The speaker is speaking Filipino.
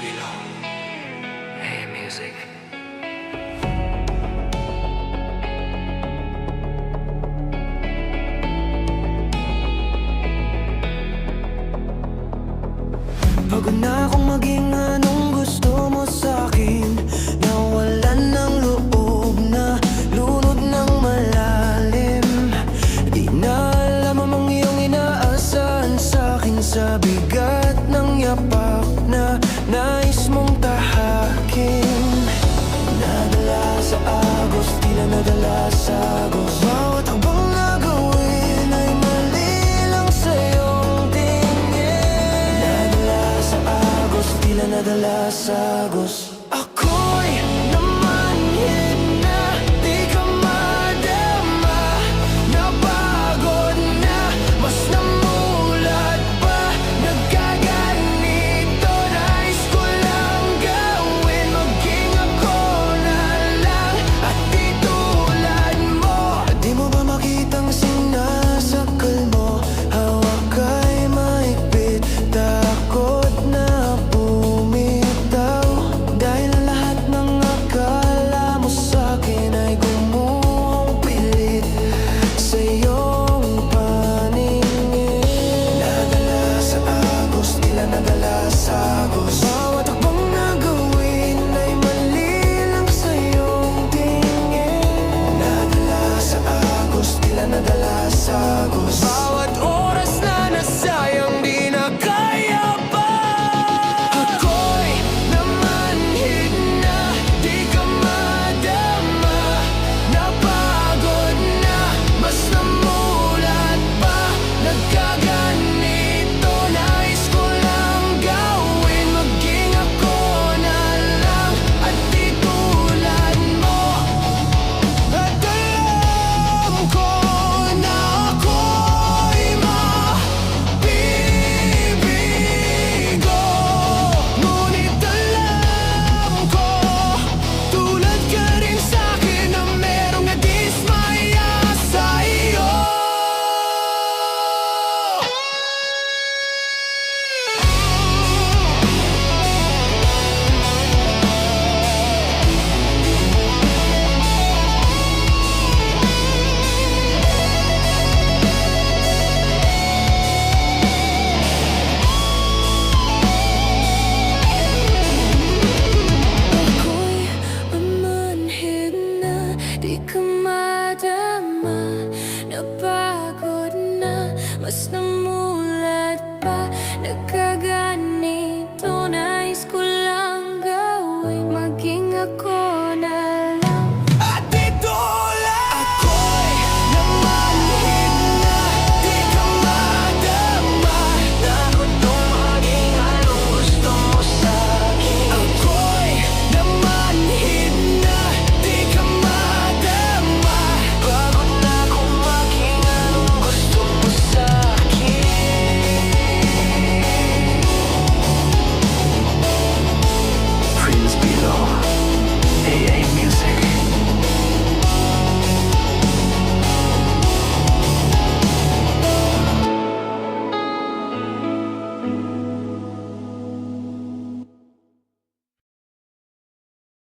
Hey, music. Pagod na akong maging anong gusto mo sa'kin. Nawalan ng loob na lunod ng malalim. Di na alam ang iyong inaasahan sa'kin. Sa bigat ng yapak na nais mong tahakin. Nadala sa agos, tila nadala sa agos. Bawat habang nagawin ay mali lang sa iyong tingin. Nadala sa agos, tila nadala sa agos.